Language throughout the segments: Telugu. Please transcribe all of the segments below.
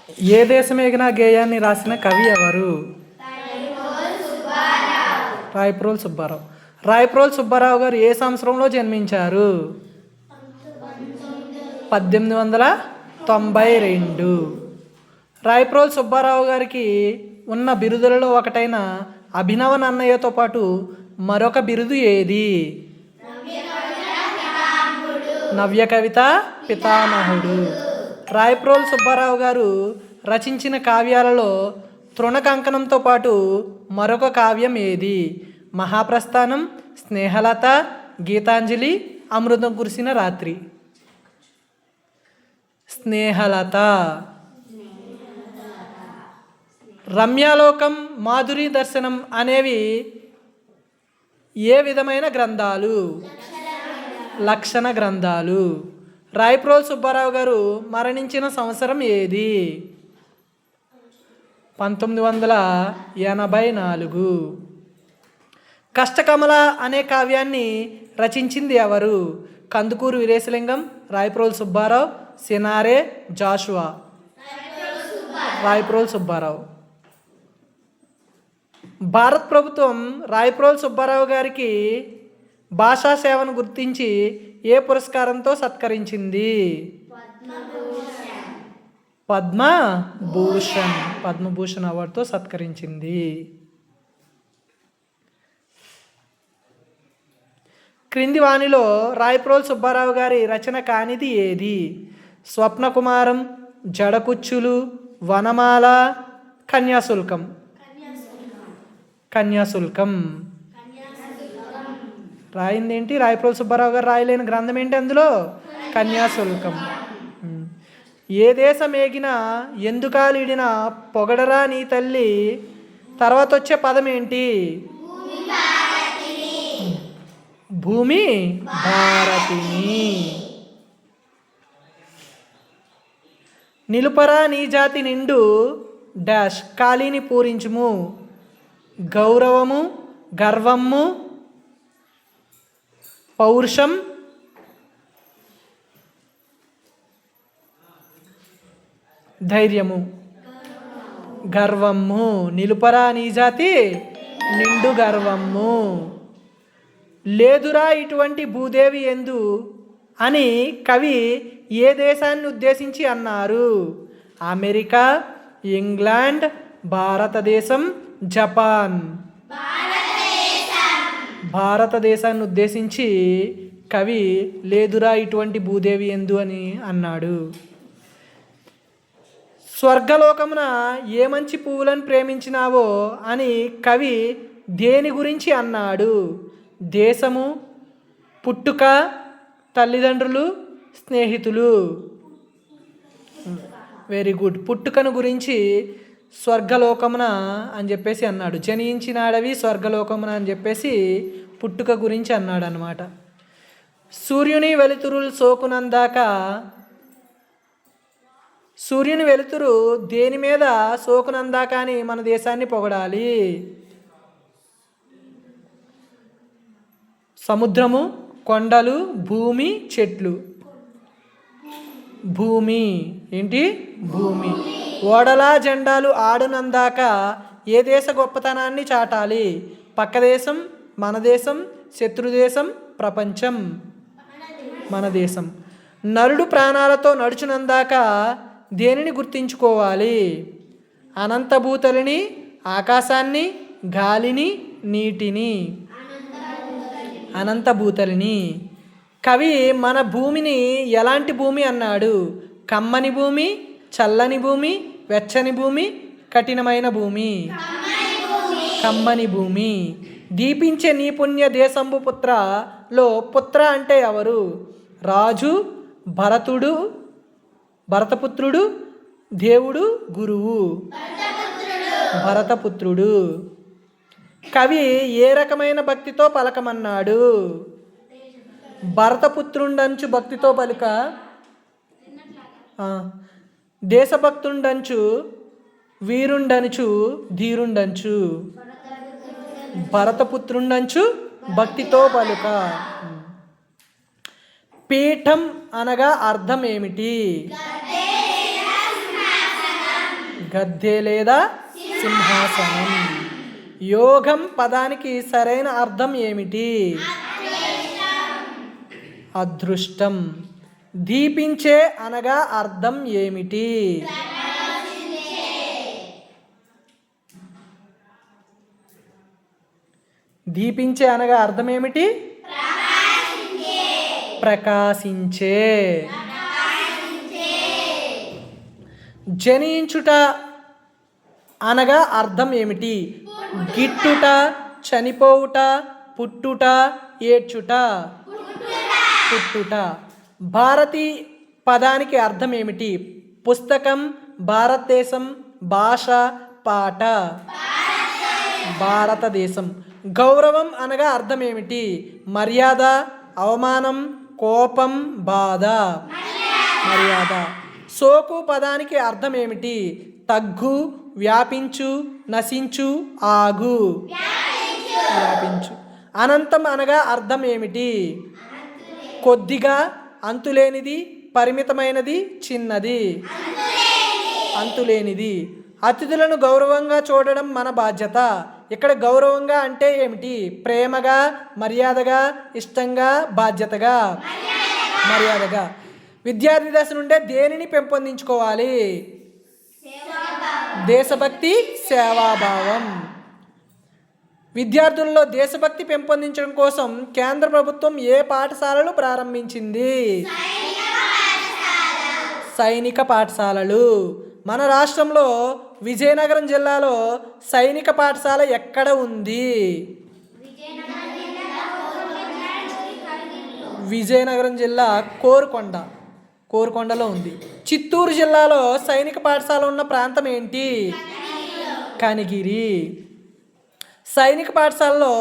ఏ దేశమేగినా గేయాన్ని రాసిన కవి ఎవరు? రాయప్రోలు సుబ్బారావు. రాయప్రోలు సుబ్బారావు గారు ఏ సంవత్సరంలో జన్మించారు? 1892. రాయప్రోలు సుబ్బారావు గారికి ఉన్న బిరుదులలో ఒకటైన అభినవ నన్నయ్యతో పాటు మరొక బిరుదు ఏది? నవ్య కవిత పితామహుడు. రాయప్రోలు సుబ్బారావు గారు రచించిన కావ్యాలలో తృణకంకణంతో పాటు మరొక కావ్యం ఏది? మహాప్రస్థానం, స్నేహలత, గీతాంజలి, అమృతం కురిసిన రాత్రి. స్నేహలత. రమ్యాలోకం, మాధురి దర్శనం అనేవి ఏ విధమైన గ్రంథాలు? లక్షణ గ్రంథాలు. రాయప్రోలు సుబ్బారావు గారు మరణించిన సంవత్సరం ఏది? 1984. కష్టకమల అనే కావ్యాన్ని రచించింది ఎవరు? కందుకూరు వీరేశలింగం, రాయప్రోలు సుబ్బారావు, సినారే, జాషువా. రాయప్రోలు సుబ్బారావు. భారత ప్రభుత్వం రాయప్రోలు సుబ్బారావు గారికి భాషా సేవను గుర్తించి ఏ పురస్కారంతో సత్కరించింది? పద్మభూషణ్. పద్మభూషణ్ అవార్డుతో సత్కరించింది. క్రింది వాణిలో రాయప్రోలు సుబ్బారావు గారి రచన కానిది ఏది? స్వప్నకుమారం, జడకుచ్చులు, వనమాల, కన్యాశుల్కం. కన్యాశుల్కం. రాయిందేంటి? రాయప్రోలు సుబ్బారావు గారు రాయలేని గ్రంథం ఏంటి అందులో? కన్యాశుల్కం. ఏ దేశమేగినా ఎందుకాలిడిన పొగడరా నీ తల్లి. తర్వాత వచ్చే పదం ఏంటి? భూమి భారతిని. నిలుపరా నీ జాతి నిండు డాష్ ఖాళీని పూరించుము. గౌరవము, గర్వము, పౌరుషం, ధైర్యము. గర్వము. నిలుపరా నీ జాతి నిండు గర్వము. లేదురా ఇటువంటి భూదేవి ఎందు అని కవి ఏ దేశాన్ని ఉద్దేశించి అన్నారు? అమెరికా, ఇంగ్లాండ్, భారతదేశం, జపాన్. భారతదేశాన్ని ఉద్దేశించి కవి లేదురా ఇటువంటి భూదేవి ఎందు అని అన్నాడు. స్వర్గలోకమున ఏ మంచి పువ్వులను ప్రేమించినావో అని కవి దేని గురించి అన్నాడు? దేశము, పుట్టుక, తల్లిదండ్రులు, స్నేహితులు. Very good. పుట్టుకను గురించి స్వర్గలోకమున అని చెప్పేసి అన్నాడు. జనించినాడవి స్వర్గలోకమున అని చెప్పేసి పుట్టుక గురించి అన్నాడు అన్నమాట. సూర్యుని వెలుతురులు సోకునందాక. సూర్యుని వెలుతురు దేని మీద సోకునందాక అని మన దేశాన్ని పొగడాలి? సముద్రము, కొండలు, భూమి, చెట్లు. భూమి. ఏంటి? భూమి. ఓడలా జెండాలు ఆడునందాక ఏ దేశ గొప్పతనాన్ని చాటాలి? పక్క దేశం, మన దేశం, శత్రుదేశం, ప్రపంచం. మన దేశం. నరుడు ప్రాణాలతో నడుచునందాక దేనిని గుర్తించుకోవాలి? అనంతభూతలిని, ఆకాశాన్ని, గాలిని, నీటిని. అనంతభూతలిని. కవి మన భూమిని ఎలాంటి భూమి అన్నాడు? కమ్మని భూమి, చల్లని భూమి, వెచ్చని భూమి, కఠినమైన భూమి. కమ్మని భూమి. దీపించే నీ పుణ్య దేశంబు పుత్రలో పుత్ర అంటే ఎవరు? రాజు, భరతుడు, భరతపుత్రుడు, దేవుడు, గురువు. భరతపుత్రుడు. కవి ఏ రకమైన భక్తితో పలకమన్నాడు? భరతపుత్రుండంచు భక్తితో పలుక. దేశభక్తుండంచు, వీరుండనుచు, ధీరుండంచు. భరతపుత్రుండంచు భక్తితో పలుక. పీఠం అనగా అర్థం ఏమిటి? గద్దె లేదా సింహాసనం. యోగం పదానికి సరైన అర్థం ఏమిటి? అదృష్టం. దీపించే అనగా అర్థం ఏమిటి? దీపించే అనగా అర్థం ఏమిటి? ప్రకాశించే. జనించుట అనగా అర్థం ఏమిటి? గిట్టుట, చనిపోవుట, పుట్టుట, ఏడ్చుట. పుట్టుట. భారతి పదానికి అర్థం ఏమిటి? పుస్తకం, భారతదేశం, భాష, పాట. భారతదేశం. గౌరవం అనగా అర్థం ఏమిటి? మర్యాద, అవమానం, కోపం, బాధ. మర్యాద. సోకు పదానికి అర్థం ఏమిటి? తగ్గు, వ్యాపించు, నశించు, ఆగు. వ్యాపించు. అనంతం అనగా అర్థం ఏమిటి? కొద్దిగా, అంతులేనిది, పరిమితమైనది, చిన్నది. అంతులేనిది. అతిథులను గౌరవంగా చూడడం మన బాధ్యత. ఇక్కడ గౌరవంగా అంటే ఏమిటి? ప్రేమగా, మర్యాదగా, ఇష్టంగా, బాధ్యతగా. మర్యాదగా. విద్యార్థి దశ నుండే దేనిని పెంపొందించుకోవాలి? దేశభక్తి, సేవాభావం. విద్యార్థుల్లో దేశభక్తి పెంపొందించడం కోసం కేంద్ర ప్రభుత్వం ఏ పాఠశాలలు ప్రారంభించింది? సైనిక పాఠశాలలు. మన రాష్ట్రంలో విజయనగరం జిల్లాలో సైనిక పాఠశాల ఎక్కడ ఉంది? విజయనగరం జిల్లా కోరుకొండలో ఉంది. చిత్తూరు జిల్లాలో సైనిక పాఠశాల ఉన్న ప్రాంతం ఏంటి? కనిగిరి. సైనిక పాఠశాలలో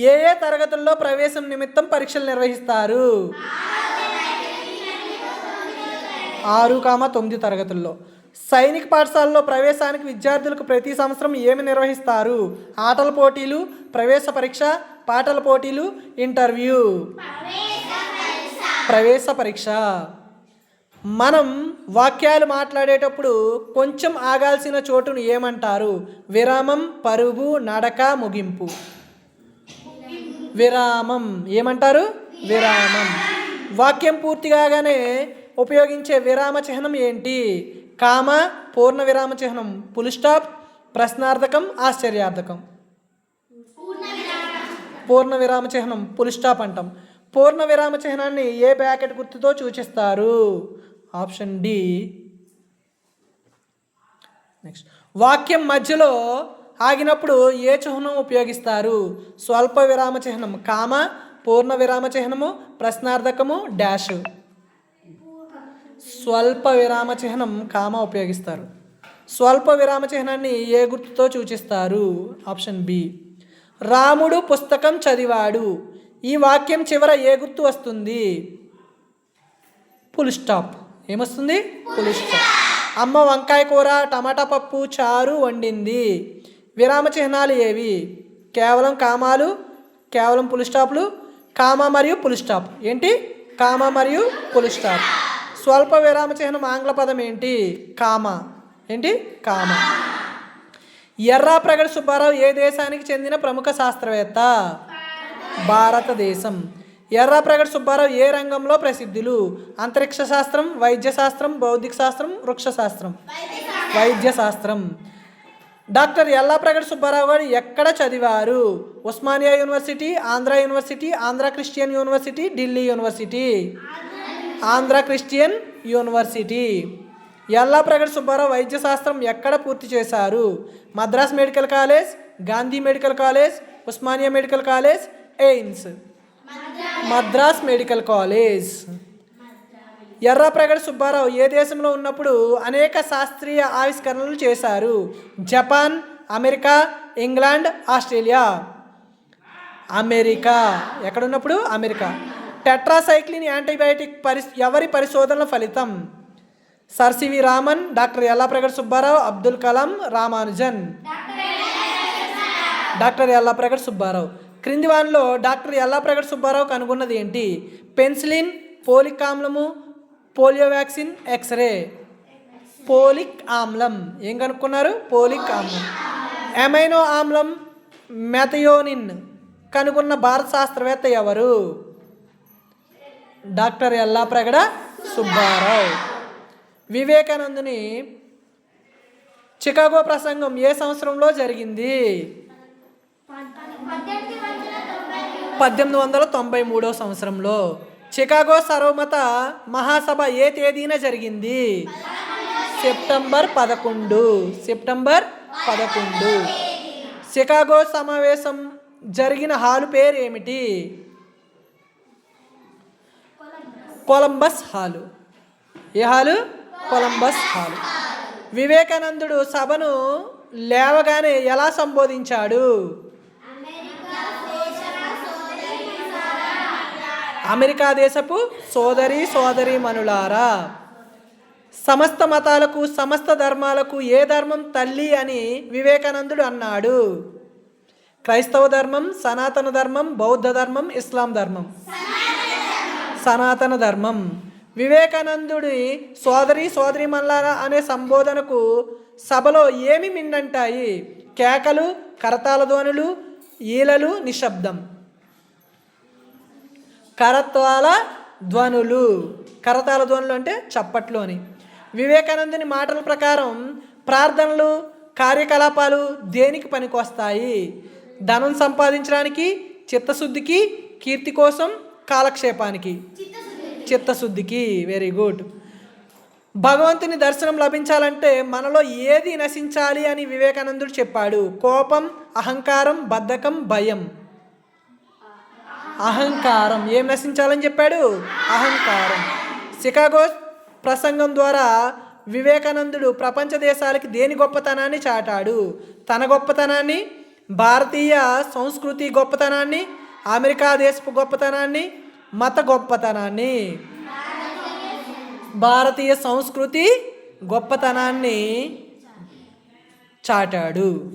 ఏ ఏ తరగతుల్లో ప్రవేశం నిమిత్తం పరీక్షలు నిర్వహిస్తారు? 6-9 తరగతుల్లో. సైనిక పాఠశాలలో ప్రవేశానికి విద్యార్థులకు ప్రతి సంవత్సరం ఏమి నిర్వహిస్తారు? ఆటల పోటీలు, ప్రవేశ పరీక్ష, పాటల పోటీలు, ఇంటర్వ్యూ. ప్రవేశ పరీక్ష. మనం వాక్యాలు మాట్లాడేటప్పుడు కొంచెం ఆగాల్సిన చోటును ఏమంటారు? విరామం, పరుగు, నడక, ముగింపు. విరామం. ఏమంటారు? విరామం. వాక్యం పూర్తి కాగానే ఉపయోగించే విరామ చిహ్నం ఏంటి? కామ, పూర్ణ విరామ చిహ్నం, ఫుల్ స్టాప్, ప్రశ్నార్థకం, ఆశ్చర్యార్థకం. పూర్ణ విరామ చిహ్నం ఫుల్ స్టాప్ అంటాం. పూర్ణ విరామ చిహ్నాన్ని ఏ బ్రాకెట్ గుర్తుతో సూచిస్తారు? Option D. నెక్స్ట్. వాక్యం మధ్యలో ఆగినప్పుడు ఏ చిహ్నం ఉపయోగిస్తారు? స్వల్ప విరామ చిహ్నం కామ, పూర్ణ విరామ చిహ్నము, ప్రశ్నార్థకము, డాష్. స్వల్ప విరామ చిహ్నం కామ ఉపయోగిస్తారు. స్వల్ప విరామ చిహ్నాన్ని ఏ గుర్తుతో సూచిస్తారు? Option B. రాముడు పుస్తకం చదివాడు. ఈ వాక్యం చివర ఏ గుర్తు వస్తుంది? Full stop. ఏమొస్తుంది? Full stop. అమ్మ వంకాయ కూర, టమాటా పప్పు, చారు వండింది. విరామ చిహ్నాలు ఏవి? కేవలం కామాలు, కేవలం ఫుల్ స్టాప్లు, కామ మరియు ఫుల్ స్టాప్. ఏంటి? కామ మరియు ఫుల్ స్టాప్. స్వల్ప విరామ చిహ్నం ఆంగ్ల పదం ఏంటి? కామ. ఏంటి? కామ. ఎర్రాప్రగడ సుబ్బారావు ఏ దేశానికి చెందిన ప్రముఖ శాస్త్రవేత్త? భారతదేశం. ఎర్రాప్రగడ సుబ్బారావు ఏ రంగంలో ప్రసిద్ధులు? అంతరిక్ష శాస్త్రం, వైద్య శాస్త్రం, భౌతిక శాస్త్రం, వృక్ష శాస్త్రం. వైద్య శాస్త్రం. డాక్టర్ ఎల్లాప్రగడ సుబ్బారావు గారు ఎక్కడ చదివారు? Osmania university, Andhra university, Andhra Christian university, Delhi university. Andhra Christian university. Yellapragada Subbarao వైద్య శాస్త్రం ఎక్కడ పూర్తి చేశారు? Madras medical college, Gandhi medical college, Osmania medical college, AIIMS. Madras medical college. Errapragada Subbarao ఏ దేశంలో ఉన్నప్పుడు అనేక శాస్త్రీయ ఆవిష్కరణలు చేశారు? Japan, America, England, Australia. America. ఎక్కడున్నప్పుడు? అమెరికా. టెట్రాసైక్లిన్ యాంటీబయాటిక్ ఎవరి పరిశోధనల ఫలితం? Sir CV Raman, doctor Yellapragada Subbarao, Abdul Kalam, Ramanujan. Doctor Yellapragada Subbarao. క్రింది వానిలో డాక్టర్ ఎల్లాప్రగడ సుబ్బారావు కనుగొన్నది ఏంటి? పెన్సిలిన్, పోలిక్ ఆమ్లము, పోలియో వ్యాక్సిన్, ఎక్స్రే. పోలిక్ ఆమ్లం. ఏం కనుక్కున్నారు? పోలిక్ ఆమ్లం. అమైనో ఆమ్లం మెథయోనిన్ కనుగొన్న భారత శాస్త్రవేత్త ఎవరు? డాక్టర్ యల్లాప్రగడ సుబ్బారావు. వివేకానందుని చికాగో ప్రసంగం ఏ సంవత్సరంలో జరిగింది? 1893 సంవత్సరంలో. చికాగో సర్వమత మహాసభ ఏ తేదీన జరిగింది? సెప్టెంబర్ 11. చికాగో సమావేశం జరిగిన హాలు పేరు ఏమిటి? Columbus hall. ఏ హాలు? Columbus hall. వివేకానందుడు సభను లేవగానే ఎలా సంబోధించాడు? అమెరికా దేశపు సోదరీమణులారా. సమస్త మతాలకు సమస్త ధర్మాలకు ఏ ధర్మం తల్లి అని వివేకానందుడు అన్నాడు? క్రైస్తవ ధర్మం, సనాతన ధర్మం, బౌద్ధ ధర్మం, ఇస్లాం ధర్మం. సనాతన ధర్మం. వివేకానందుడి సోదరీమణులారా అనే సంబోధనకు సభలో ఏమి మిన్నంటాయి? కేకలు, కరతాళ ధ్వనులు, ఈలలు, నిశ్శబ్దం. కరతాళ ధ్వనులు. కరతాళ ధ్వనులు అంటే చప్పట్లు అని. వివేకానందుని మాటల ప్రకారం ప్రార్థనలు, కార్యకలాపాలు దేనికి పనికొస్తాయి? ధనం సంపాదించడానికి, చిత్తశుద్ధికి, కీర్తి కోసం, కాలక్షేపానికి. చిత్తశుద్ధికి. Very good. భగవంతుని దర్శనం లభించాలంటే మనలో ఏది నశించాలి అని వివేకానందుడు చెప్పాడు? కోపం, అహంకారం, బద్ధకం, భయం. అహంకారం. ఏం నశించాలని చెప్పాడు? అహంకారం. చికాగో ప్రసంగం ద్వారా వివేకానందుడు ప్రపంచ దేశాలకి దేని గొప్పతనాన్ని చాటాడు? తన గొప్పతనాన్ని, భారతీయ సంస్కృతి గొప్పతనాన్ని, అమెరికా దేశపు గొప్పతనాన్ని, మత గొప్పతనాన్ని. భారతీయ సంస్కృతి గొప్పతనాన్ని చాటాడు.